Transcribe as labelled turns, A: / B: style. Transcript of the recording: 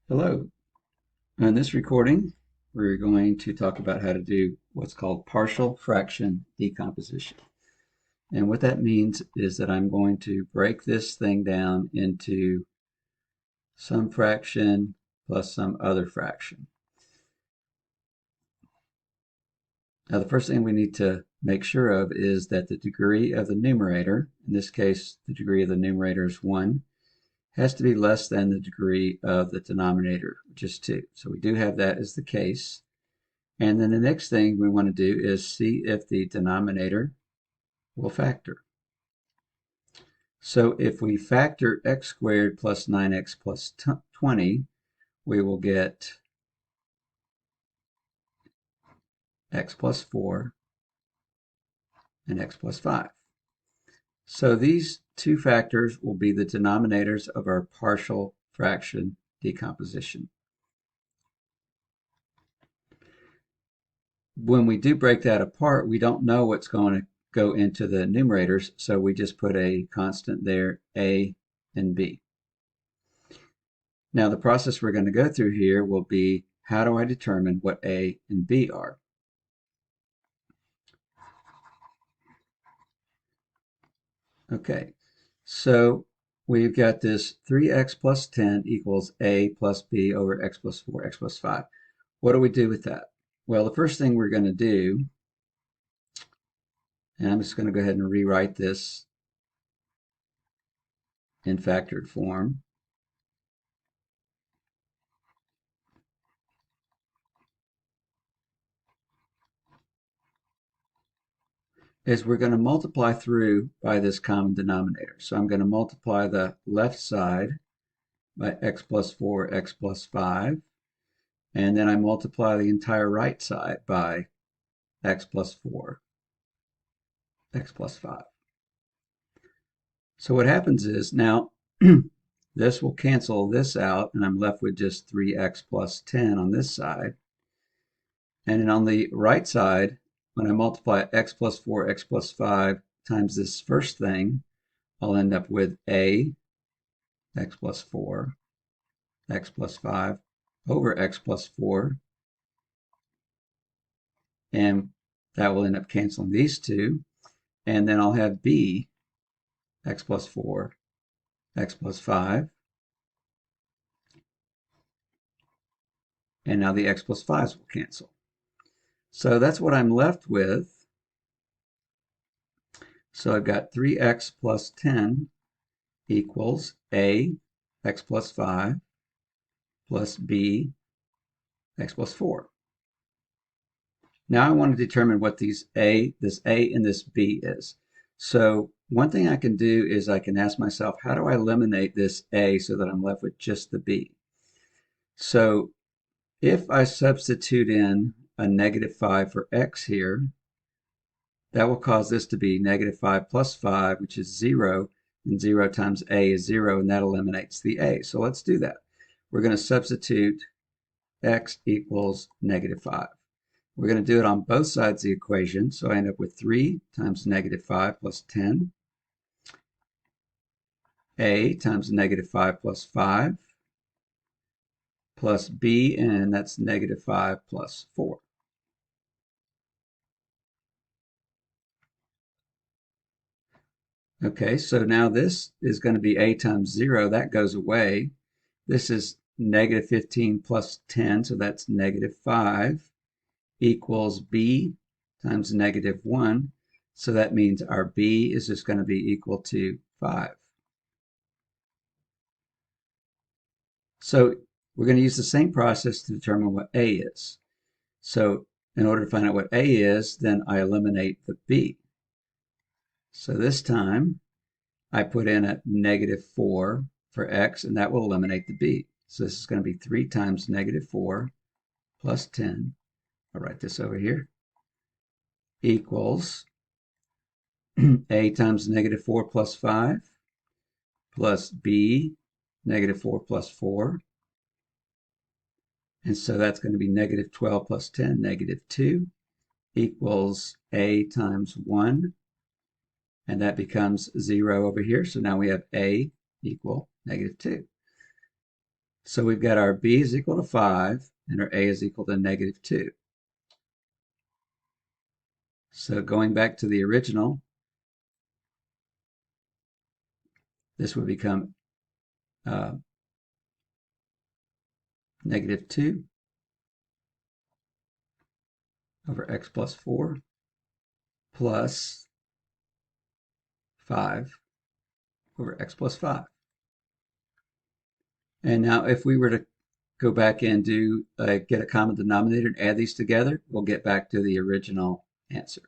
A: Hello. In this recording, we're going to talk about how to do what's called partial fraction decomposition. And what that means is that I'm going to break this thing down into some fraction plus some other fraction. Now, the first thing we need to make sure of is that the degree of the numerator, in this case, the degree of the numerator is 1, has to be less than the degree of the denominator, which is 2. So we do have that as the case. And then the next thing we want to do is see if the denominator will factor. So if we factor x squared plus 9x plus 20, we will get x plus 4 and x plus 5. So these two factors will be the denominators of our partial fraction decomposition. When we do break that apart, we don't know what's going to go into the numerators, so we just put a constant there, a and b. Now the process we're going to go through here will be, how do I determine what a and b are? Okay, so we've got this 3x plus 10 equals a plus b over x plus 4, x plus 5. What do we do with that? Well, the first thing we're going to do, and I'm just going to go ahead and rewrite this in factored form. Is we're going to multiply through by this common denominator. So I'm going to multiply the left side by x plus 4, x plus 5. And then I multiply the entire right side by x plus 4, x plus 5. So what happens is now this will cancel this out, and I'm left with just 3x plus 10 on this side. And then on the right side, when I multiply x plus 4, x plus 5 times this first thing, I'll end up with a x plus 4, x plus 5 over x plus 4. And that will end up canceling these two. And then I'll have b, x plus 4, x plus 5. And now the x plus 5s will cancel. So that's what I'm left with. So I've got 3x plus 10 equals a, x plus 5, plus b, x plus 4. Now I want to determine what this a and this b is. So one thing I can do is I can ask myself, how do I eliminate this a so that I'm left with just the b? So if I substitute in a negative 5 for x here, that will cause this to be negative 5 plus 5, which is 0, and 0 times a is 0, and that eliminates the a. So let's do that. We're going to substitute x equals negative 5. We're going to do it on both sides of the equation, so I end up with 3 times negative 5 plus 10, a times negative 5 plus 5, plus b, and that's negative 5 plus 4. Okay, so now this is going to be a times 0. That goes away. This is negative 15 plus 10, so that's negative 5, equals b times negative 1. So that means our b is just going to be equal to 5. So we're going to use the same process to determine what a is. So in order to find out what a is, then I eliminate the b. So this time I put in a negative 4 for x, and that will eliminate the b. So this is going to be 3 times negative 4 plus 10. I'll write this over here. Equals a times negative 4 plus 5 plus b negative 4 plus 4. And so that's going to be negative 12 plus 10, negative 2, equals a times 1. And that becomes 0 over here. So now we have a equal negative 2. So we've got our b is equal to 5 and our a is equal to negative 2. So going back to the original, this would become negative 2 over x plus 4 plus 5 over x plus 5. And now if we were to go back and do get a common denominator and add these together, we'll get back to the original answer.